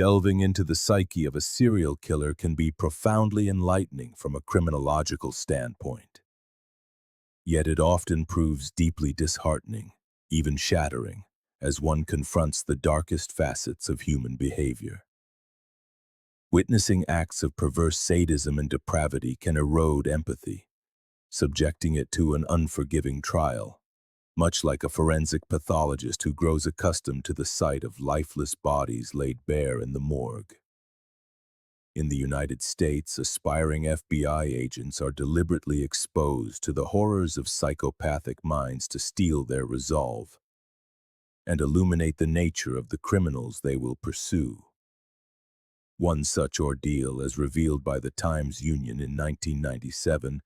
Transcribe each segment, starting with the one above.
Delving into the psyche of a serial killer can be profoundly enlightening from a criminological standpoint. Yet it often proves deeply disheartening, even shattering, as one confronts the darkest facets of human behavior. Witnessing acts of perverse sadism and depravity can erode empathy, subjecting it to an unforgiving trial, much like a forensic pathologist who grows accustomed to the sight of lifeless bodies laid bare in the morgue. In the United States, aspiring FBI agents are deliberately exposed to the horrors of psychopathic minds to steel their resolve and illuminate the nature of the criminals they will pursue. One such ordeal, as revealed by the Times-Union in 1997,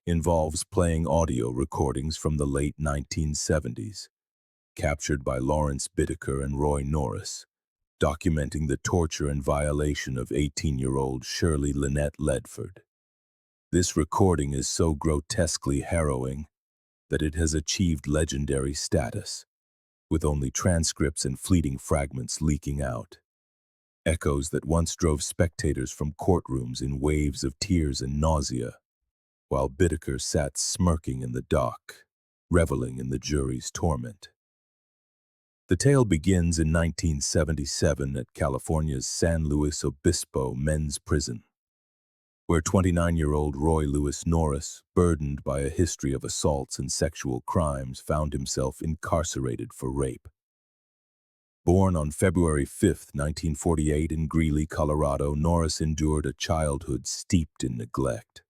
involves playing audio recordings from the late 1970s, captured by Lawrence Bittaker and Roy Norris, documenting the torture and violation of 18-year-old Shirley Lynette Ledford. This recording is so grotesquely harrowing that it has achieved legendary status, with only transcripts and fleeting fragments leaking out. Echoes that once drove spectators from courtrooms in waves of tears and nausea, while Bittaker sat smirking in the dock, reveling in the jury's torment. The tale begins in 1977 at California's San Luis Obispo Men's Prison, where 29-year-old Roy Lewis Norris, burdened by a history of assaults and sexual crimes, found himself incarcerated for rape. Born on February 5, 1948 in Greeley, Colorado, Norris endured a childhood steeped in neglect.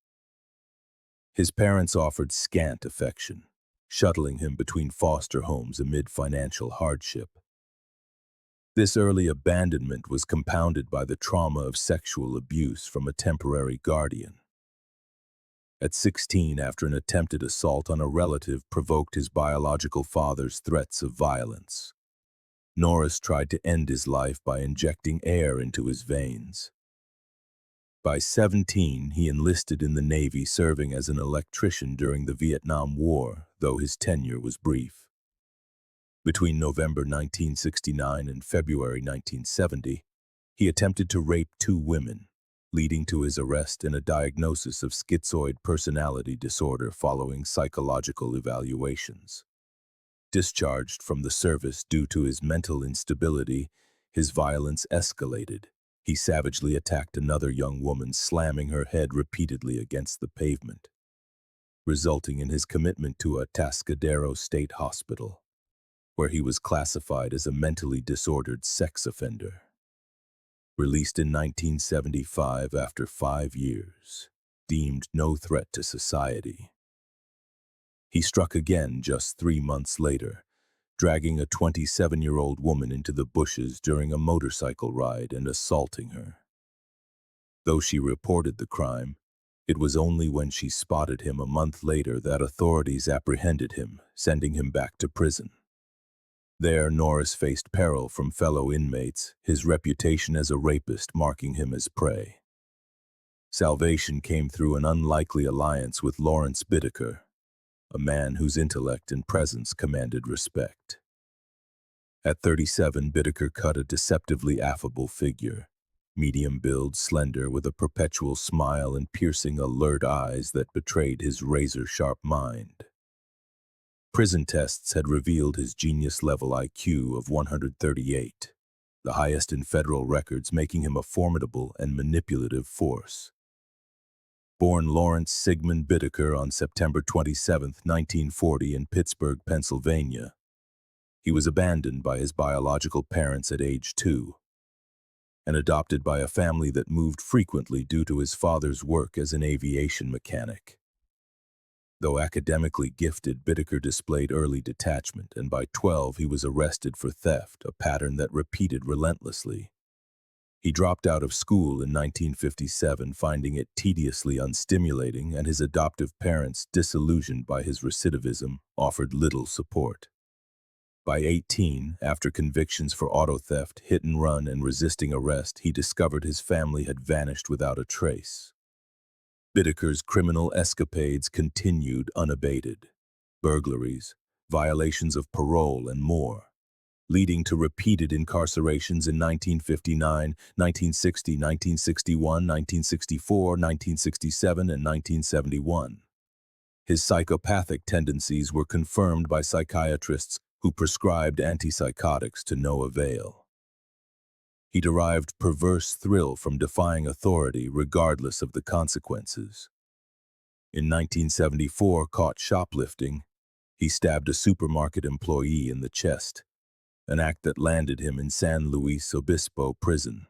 His parents offered scant affection, shuttling him between foster homes amid financial hardship. This early abandonment was compounded by the trauma of sexual abuse from a temporary guardian. At 16, after an attempted assault on a relative provoked his biological father's threats of violence, Norris tried to end his life by injecting air into his veins. By 17, he enlisted in the Navy, serving as an electrician during the Vietnam War, though his tenure was brief. Between November 1969 and February 1970, he attempted to rape 2 women, leading to his arrest and a diagnosis of schizoid personality disorder following psychological evaluations. Discharged from the service due to his mental instability, his violence escalated. He savagely attacked another young woman, slamming her head repeatedly against the pavement, resulting in his commitment to a Atascadero State Hospital, where he was classified as a mentally disordered sex offender. Released in 1975 after 5 years, deemed no threat to society, he struck again just 3 months later, dragging a 27-year-old woman into the bushes during a motorcycle ride and assaulting her. Though she reported the crime, it was only when she spotted him a month later that authorities apprehended him, sending him back to prison. There, Norris faced peril from fellow inmates, his reputation as a rapist marking him as prey. Salvation came through an unlikely alliance with Lawrence Bittaker, a man whose intellect and presence commanded respect. At 37, Bittaker cut a deceptively affable figure, medium build, slender, with a perpetual smile and piercing, alert eyes that betrayed his razor-sharp mind. Prison tests had revealed his genius-level IQ of 138, the highest in federal records, making him a formidable and manipulative force. Born Lawrence Sigmund Bittaker on September 27, 1940 in Pittsburgh, Pennsylvania, he was abandoned by his biological parents at age 2 and adopted by a family that moved frequently due to his father's work as an aviation mechanic. Though academically gifted, Bittaker displayed early detachment, and by 12 he was arrested for theft, a pattern that repeated relentlessly. He dropped out of school in 1957, finding it tediously unstimulating, and his adoptive parents, disillusioned by his recidivism, offered little support. By 18, after convictions for auto theft, hit and run, and resisting arrest, he discovered his family had vanished without a trace. Bittaker's criminal escapades continued unabated. Burglaries, violations of parole, and more. leading to repeated incarcerations in 1959, 1960, 1961, 1964, 1967, and 1971. His psychopathic tendencies were confirmed by psychiatrists who prescribed antipsychotics to no avail. He derived perverse thrill from defying authority regardless of the consequences. In 1974, caught shoplifting, he stabbed a supermarket employee in the chest, an act that landed him in San Luis Obispo prison.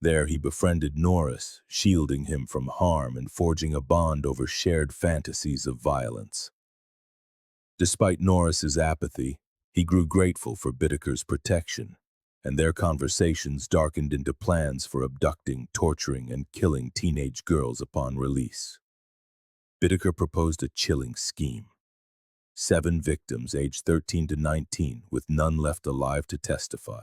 There he befriended Norris, shielding him from harm and forging a bond over shared fantasies of violence. Despite Norris's apathy, he grew grateful for Bittaker's protection, and their conversations darkened into plans for abducting, torturing, and killing teenage girls upon release. Bittaker proposed a chilling scheme. 7 victims aged 13 to 19, with none left alive to testify.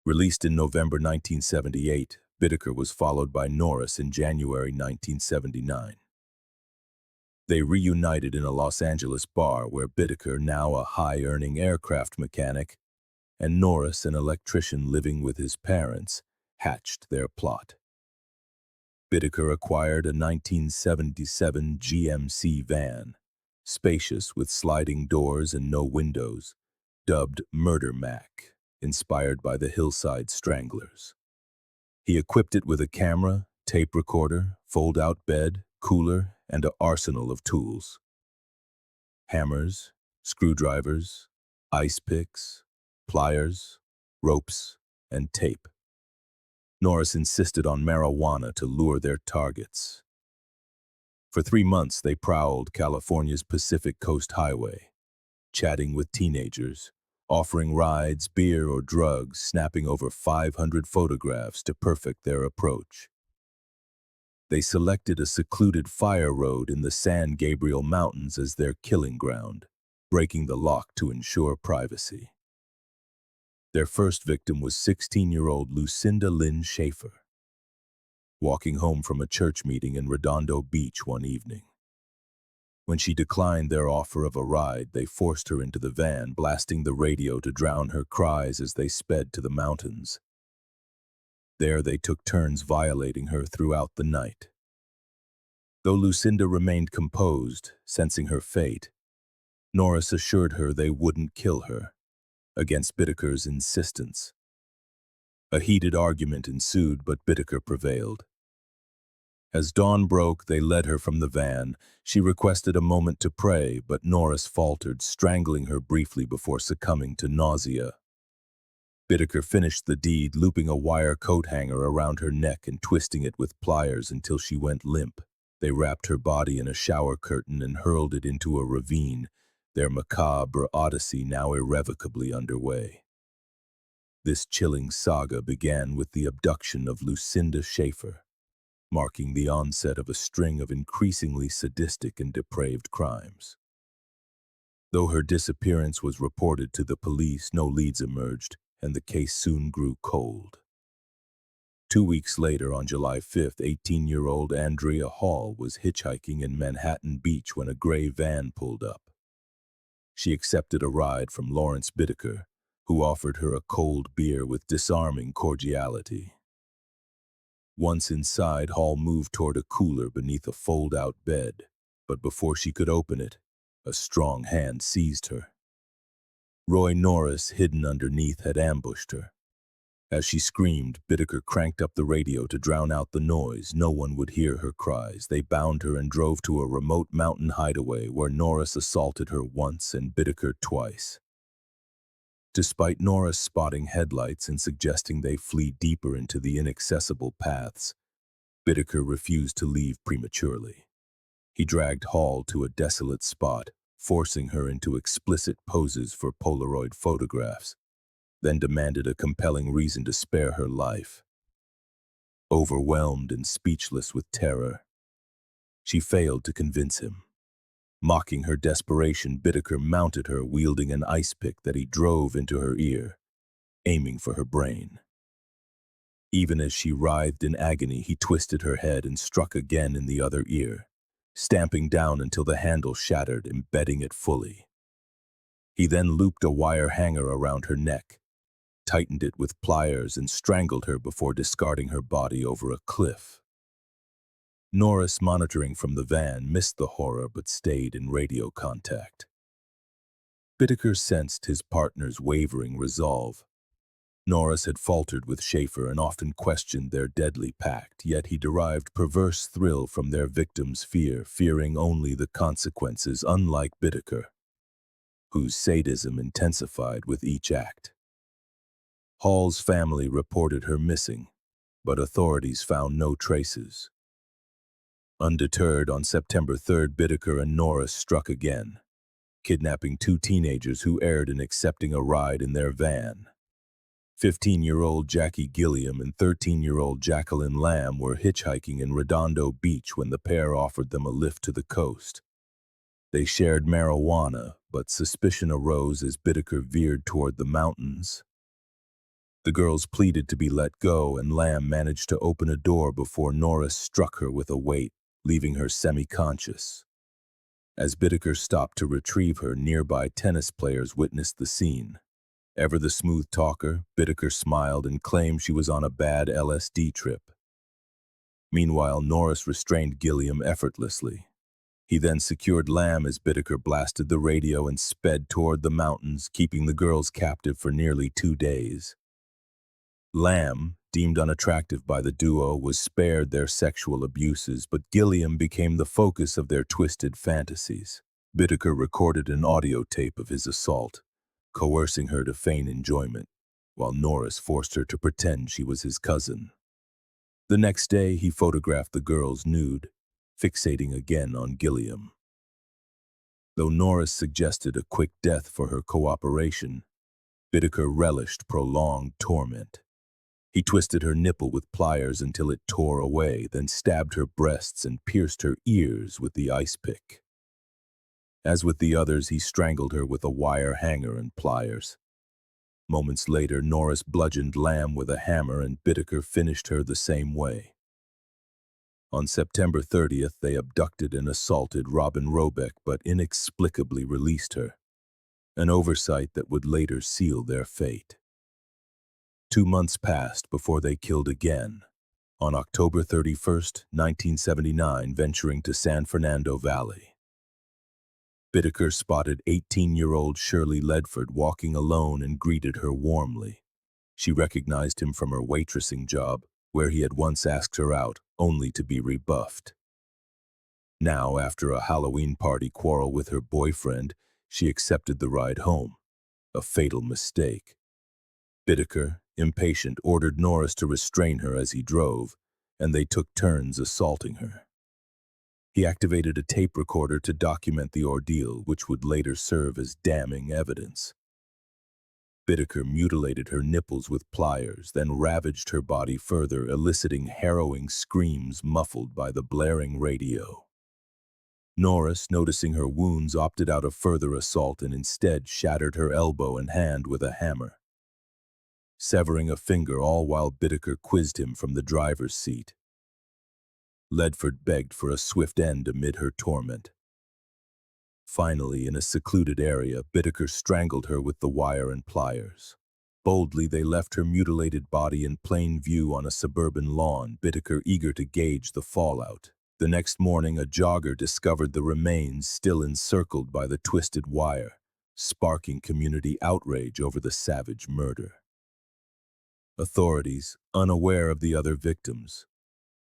Released in November 1978, Bittaker was followed by Norris in January 1979. They reunited in a Los Angeles bar where Bittaker, now a high-earning aircraft mechanic, and Norris, an electrician living with his parents, hatched their plot. Bittaker acquired a 1977 GMC van, spacious with sliding doors and no windows, dubbed Murder Mac, inspired by the Hillside Stranglers. He equipped it with a camera, tape recorder, fold-out bed, cooler, and an arsenal of tools. Hammers, screwdrivers, ice picks, pliers, ropes, and tape. Norris insisted on marijuana to lure their targets. For 3 months, they prowled California's Pacific Coast Highway, chatting with teenagers, offering rides, beer, or drugs, snapping over 500 photographs to perfect their approach. They selected a secluded fire road in the San Gabriel Mountains as their killing ground, breaking the lock to ensure privacy. Their first victim was 16-year-old Lucinda Lynn Schaefer, walking home from a church meeting in Redondo Beach one evening. When she declined their offer of a ride, they forced her into the van, blasting the radio to drown her cries as they sped to the mountains. There they took turns violating her throughout the night. Though Lucinda remained composed, sensing her fate, Norris assured her they wouldn't kill her, against Bittaker's insistence. A heated argument ensued, but Bittaker prevailed. As dawn broke, they led her from the van. She requested a moment to pray, but Norris faltered, strangling her briefly before succumbing to nausea. Bittaker finished the deed, looping a wire coat hanger around her neck and twisting it with pliers until she went limp. They wrapped her body in a shower curtain and hurled it into a ravine, their macabre odyssey now irrevocably underway. This chilling saga began with the abduction of Lucinda Schaefer, marking the onset of a string of increasingly sadistic and depraved crimes. Though her disappearance was reported to the police, no leads emerged, and the case soon grew cold. 2 weeks later, on July 5th, 18-year-old Andrea Hall was hitchhiking in Manhattan Beach when a gray van pulled up. She accepted a ride from Lawrence Bittaker, who offered her a cold beer with disarming cordiality. Once inside, Hall moved toward a cooler beneath a fold-out bed, but before she could open it, a strong hand seized her. Roy Norris, hidden underneath, had ambushed her. As she screamed, Bittaker cranked up the radio to drown out the noise. No one would hear her cries. They bound her and drove to a remote mountain hideaway where Norris assaulted her once and Bittaker twice. Despite Norris spotting headlights and suggesting they flee deeper into the inaccessible paths, Bittaker refused to leave prematurely. He dragged Hall to a desolate spot, forcing her into explicit poses for Polaroid photographs, then demanded a compelling reason to spare her life. Overwhelmed and speechless with terror, she failed to convince him. Mocking her desperation, Bittaker mounted her, wielding an ice pick that he drove into her ear, aiming for her brain. Even as she writhed in agony, he twisted her head and struck again in the other ear, stamping down until the handle shattered, embedding it fully. He then looped a wire hanger around her neck, tightened it with pliers, and strangled her before discarding her body over a cliff. Norris, monitoring from the van, missed the horror but stayed in radio contact. Bittaker sensed his partner's wavering resolve. Norris had faltered with Schaefer and often questioned their deadly pact, yet he derived perverse thrill from their victim's fear, fearing only the consequences, unlike Bittaker, whose sadism intensified with each act. Hall's family reported her missing, but authorities found no traces. Undeterred, on September 3rd, Bittaker and Norris struck again, kidnapping two teenagers who erred in accepting a ride in their van. 15-year-old Jackie Gilliam and 13-year-old Jacqueline Lamb were hitchhiking in Redondo Beach when the pair offered them a lift to the coast. They shared marijuana, but suspicion arose as Bittaker veered toward the mountains. The girls pleaded to be let go, and Lamb managed to open a door before Norris struck her with a weight, leaving her semi-conscious. As Bittaker stopped to retrieve her, nearby tennis players witnessed the scene. Ever the smooth talker, Bittaker smiled and claimed she was on a bad LSD trip. Meanwhile, Norris restrained Gilliam effortlessly. He then secured Lamb as Bittaker blasted the radio and sped toward the mountains, keeping the girls captive for nearly 2 days. Lamb, deemed unattractive by the duo, was spared their sexual abuses, but Gilliam became the focus of their twisted fantasies. Bittaker recorded an audio tape of his assault, coercing her to feign enjoyment, while Norris forced her to pretend she was his cousin. The next day, he photographed the girls nude, fixating again on Gilliam. Though Norris suggested a quick death for her cooperation, Bittaker relished prolonged torment. He twisted her nipple with pliers until it tore away, then stabbed her breasts and pierced her ears with the ice pick. As with the others, he strangled her with a wire hanger and pliers. Moments later, Norris bludgeoned Lamb with a hammer, and Bittaker finished her the same way. On September 30th, they abducted and assaulted Robin Robeck, but inexplicably released her, an oversight that would later seal their fate. 2 months passed before they killed again. On October 31st, 1979, venturing to San Fernando Valley. Bittaker spotted 18-year-old Shirley Ledford walking alone and greeted her warmly. She recognized him from her waitressing job, where he had once asked her out, only to be rebuffed. Now, after a Halloween party quarrel with her boyfriend, she accepted the ride home. A fatal mistake. Bittaker, impatient, ordered Norris to restrain her as he drove, and they took turns assaulting her. He activated a tape recorder to document the ordeal, which would later serve as damning evidence. Bittaker mutilated her nipples with pliers, then ravaged her body further, eliciting harrowing screams muffled by the blaring radio. Norris, noticing her wounds, opted out of further assault and instead shattered her elbow and hand with a hammer, severing a finger, all while Bittaker quizzed him from the driver's seat. Ledford begged for a swift end amid her torment. Finally, in a secluded area, Bittaker strangled her with the wire and pliers. Boldly, they left her mutilated body in plain view on a suburban lawn, Bittaker eager to gauge the fallout. The next morning, a jogger discovered the remains still encircled by the twisted wire, sparking community outrage over the savage murder. Authorities, unaware of the other victims,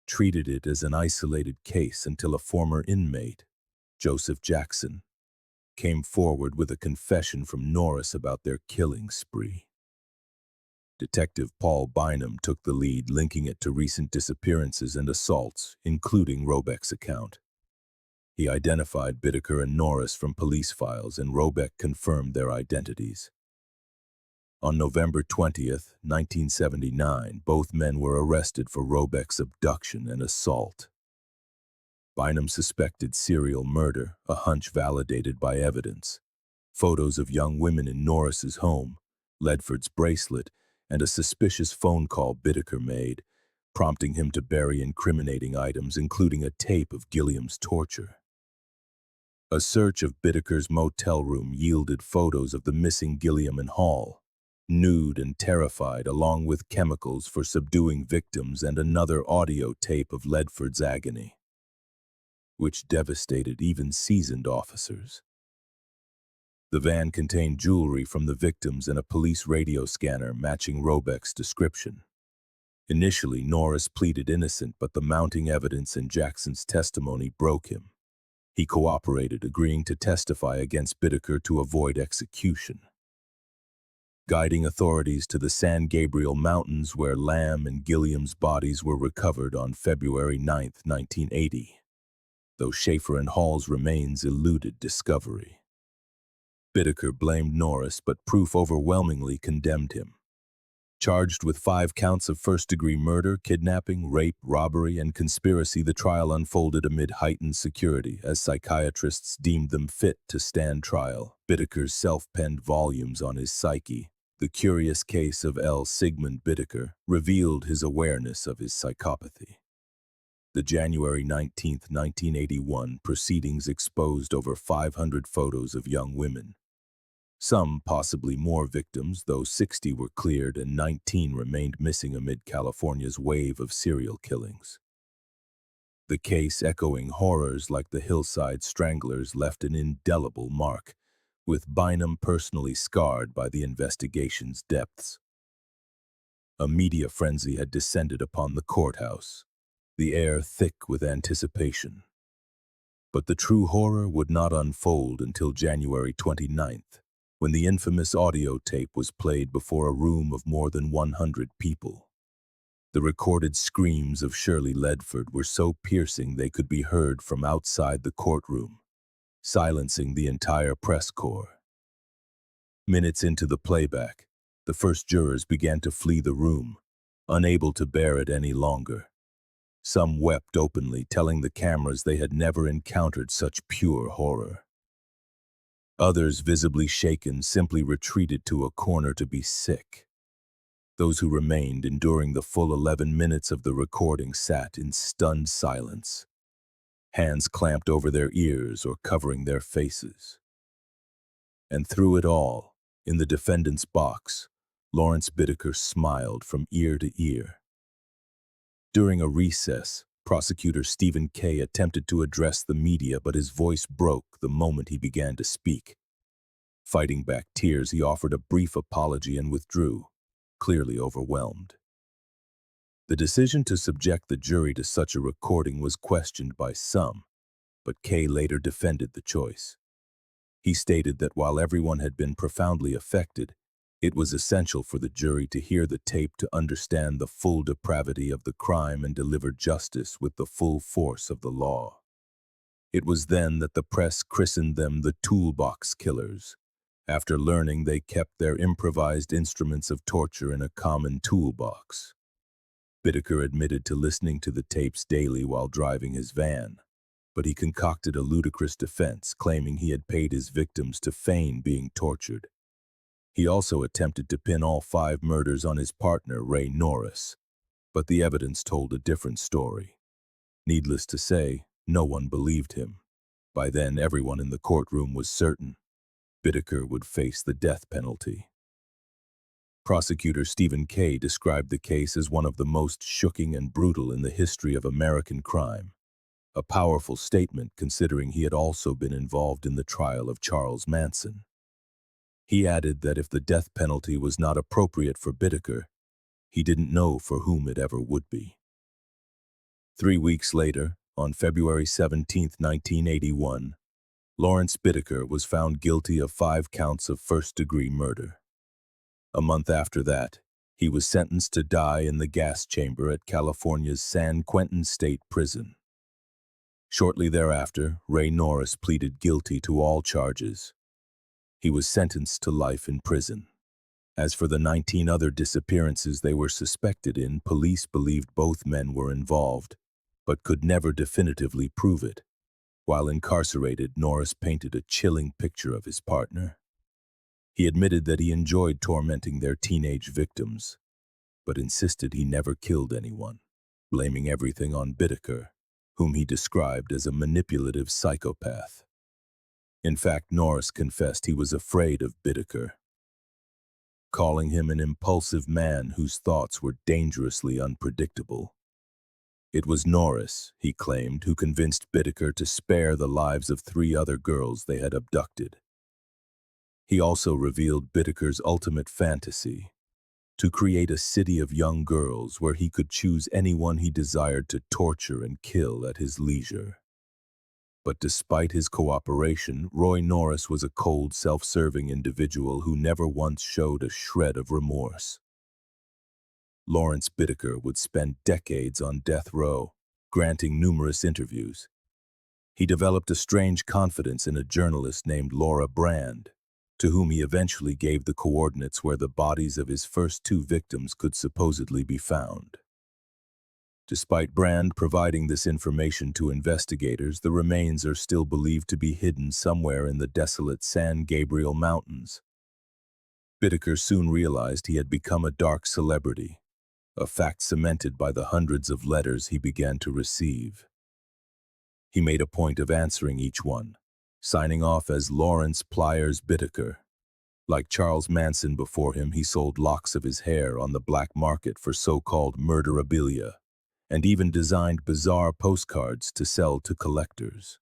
treated it as an isolated case until a former inmate, Joseph Jackson, came forward with a confession from Norris about their killing spree. Detective Paul Bynum took the lead, linking it to recent disappearances and assaults, including Robeck's account. He identified Bittaker and Norris from police files, and Robeck confirmed their identities. On November 20th, 1979, both men were arrested for Robeck's abduction and assault. Bynum suspected serial murder, a hunch validated by evidence. Photos of young women in Norris's home, Ledford's bracelet, and a suspicious phone call Bittaker made, prompting him to bury incriminating items, including a tape of Gilliam's torture. A search of Bittaker's motel room yielded photos of the missing Gilliam and Hall, nude and terrified, along with chemicals for subduing victims and another audio tape of Ledford's agony, which devastated even seasoned officers. The van contained jewelry from the victims and a police radio scanner matching Robeck's description. Initially, Norris pleaded innocent, but the mounting evidence in Jackson's testimony broke him. He cooperated, agreeing to testify against Bittaker to avoid execution. Guiding authorities to the San Gabriel Mountains, where Lamb and Gilliam's bodies were recovered on February 9, 1980, though Schaefer and Hall's remains eluded discovery. Bittaker blamed Norris, but proof overwhelmingly condemned him. Charged with 5 counts of first-degree murder, kidnapping, rape, robbery, and conspiracy, the trial unfolded amid heightened security as psychiatrists deemed them fit to stand trial. Bittaker's self-penned volumes on his psyche, The Curious Case of L. Sigmund Bittaker, revealed his awareness of his psychopathy. The January 19, 1981 proceedings exposed over 500 photos of young women. Some, possibly more victims, though 60 were cleared and 19 remained missing amid California's wave of serial killings. The case, echoing horrors like the Hillside Stranglers, left an indelible mark, with Bynum personally scarred by the investigation's depths. A media frenzy had descended upon the courthouse, the air thick with anticipation. But the true horror would not unfold until January 29th. When the infamous audio tape was played before a room of more than 100 people. The recorded screams of Shirley Ledford were so piercing they could be heard from outside the courtroom, silencing the entire press corps. Minutes into the playback, the first jurors began to flee the room, unable to bear it any longer. Some wept openly, telling the cameras they had never encountered such pure horror. Others, visibly shaken, simply retreated to a corner to be sick. Those who remained, enduring the full 11 minutes of the recording, sat in stunned silence, hands clamped over their ears or covering their faces. And through it all, in the defendant's box, Lawrence Bittaker smiled from ear to ear. During a recess, Prosecutor Stephen Kay attempted to address the media, but his voice broke the moment he began to speak. Fighting back tears, he offered a brief apology and withdrew, clearly overwhelmed. The decision to subject the jury to such a recording was questioned by some, but Kay later defended the choice. He stated that while everyone had been profoundly affected, it was essential for the jury to hear the tape to understand the full depravity of the crime and deliver justice with the full force of the law. It was then that the press christened them the Toolbox Killers, after learning they kept their improvised instruments of torture in a common toolbox. Bittaker admitted to listening to the tapes daily while driving his van, but he concocted a ludicrous defense, claiming he had paid his victims to feign being tortured. He also attempted to pin all 5 murders on his partner, Ray Norris, but the evidence told a different story. Needless to say, no one believed him. By then, everyone in the courtroom was certain Bittaker would face the death penalty. Prosecutor Stephen Kay described the case as one of the most shocking and brutal in the history of American crime, a powerful statement considering he had also been involved in the trial of Charles Manson. He added that if the death penalty was not appropriate for Bittaker, he didn't know for whom it ever would be. 3 weeks later, on February 17, 1981, Lawrence Bittaker was found guilty of 5 counts of first-degree murder. A month after that, he was sentenced to die in the gas chamber at California's San Quentin State Prison. Shortly thereafter, Ray Norris pleaded guilty to all charges. He was sentenced to life in prison. As for the 19 other disappearances they were suspected in, police believed both men were involved, but could never definitively prove it. While incarcerated, Norris painted a chilling picture of his partner. He admitted that he enjoyed tormenting their teenage victims, but insisted he never killed anyone, blaming everything on Bittaker, whom he described as a manipulative psychopath. In fact, Norris confessed he was afraid of Bittaker, calling him an impulsive man whose thoughts were dangerously unpredictable. It was Norris, he claimed, who convinced Bittaker to spare the lives of 3 other girls they had abducted. He also revealed Bittaker's ultimate fantasy, to create a city of young girls where he could choose anyone he desired to torture and kill at his leisure. But despite his cooperation, Roy Norris was a cold, self-serving individual who never once showed a shred of remorse. Lawrence Bittaker would spend decades on death row, granting numerous interviews. He developed a strange confidence in a journalist named Laura Brand, to whom he eventually gave the coordinates where the bodies of his first 2 victims could supposedly be found. Despite Brand providing this information to investigators, the remains are still believed to be hidden somewhere in the desolate San Gabriel Mountains. Bittaker soon realized he had become a dark celebrity, a fact cemented by the hundreds of letters he began to receive. He made a point of answering each one, signing off as Lawrence Pliers Bittaker. Like Charles Manson before him, he sold locks of his hair on the black market for so-called murderabilia, and even designed bizarre postcards to sell to collectors.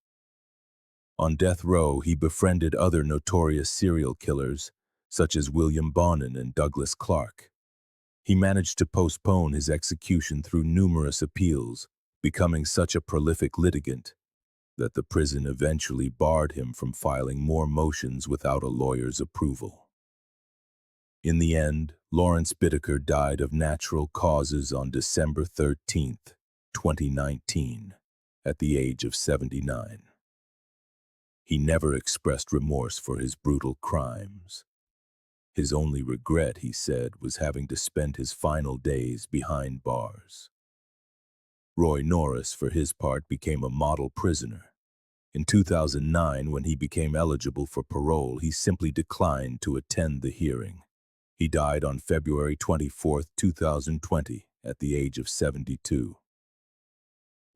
On death row, he befriended other notorious serial killers, such as William Bonin and Douglas Clark. He managed to postpone his execution through numerous appeals, becoming such a prolific litigant that the prison eventually barred him from filing more motions without a lawyer's approval. In the end, Lawrence Bittaker died of natural causes on December 13, 2019, at the age of 79. He never expressed remorse for his brutal crimes. His only regret, he said, was having to spend his final days behind bars. Roy Norris, for his part, became a model prisoner. In 2009, when he became eligible for parole, he simply declined to attend the hearing. He died on February 24, 2020, at the age of 72.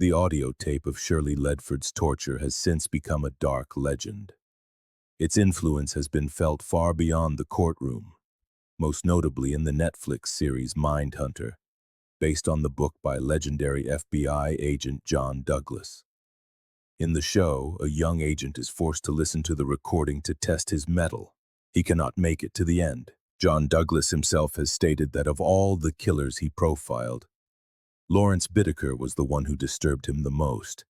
The audio tape of Shirley Ledford's torture has since become a dark legend. Its influence has been felt far beyond the courtroom, most notably in the Netflix series Mindhunter, based on the book by legendary FBI agent John Douglas. In the show, a young agent is forced to listen to the recording to test his mettle. He cannot make it to the end. John Douglas himself has stated that of all the killers he profiled, Lawrence Bittaker was the one who disturbed him the most.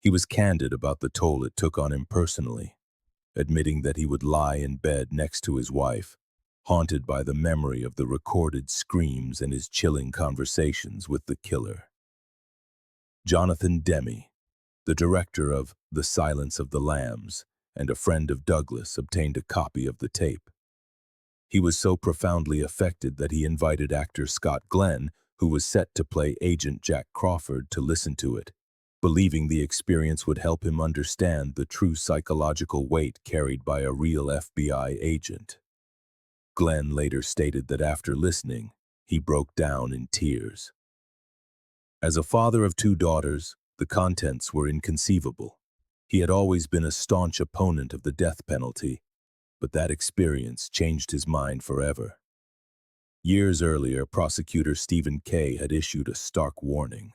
He was candid about the toll it took on him personally, admitting that he would lie in bed next to his wife, haunted by the memory of the recorded screams and his chilling conversations with the killer. Jonathan Demme, the director of The Silence of the Lambs and a friend of Douglas, obtained a copy of the tape. He was so profoundly affected that he invited actor Scott Glenn, who was set to play Agent Jack Crawford, to listen to it, believing the experience would help him understand the true psychological weight carried by a real FBI agent. Glenn later stated that after listening, he broke down in tears. As a father of 2 daughters, the contents were inconceivable. He had always been a staunch opponent of the death penalty, but that experience changed his mind forever. Years earlier, prosecutor Stephen Kay had issued a stark warning.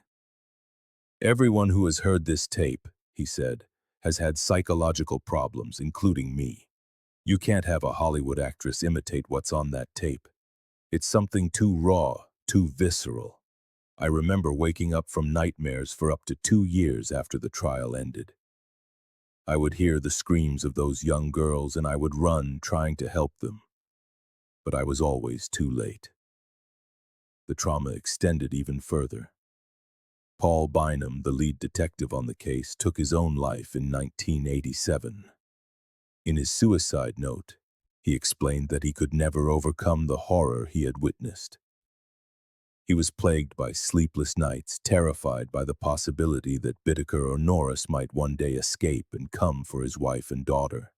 "Everyone who has heard this tape," he said, "has had psychological problems, including me. You can't have a Hollywood actress imitate what's on that tape. It's something too raw, too visceral. I remember waking up from nightmares for up to 2 years after the trial ended. I would hear the screams of those young girls and I would run trying to help them. But I was always too late." The trauma extended even further. Paul Bynum, the lead detective on the case, took his own life in 1987. In his suicide note, he explained that he could never overcome the horror he had witnessed. He was plagued by sleepless nights, terrified by the possibility that Bittaker or Norris might one day escape and come for his wife and daughter.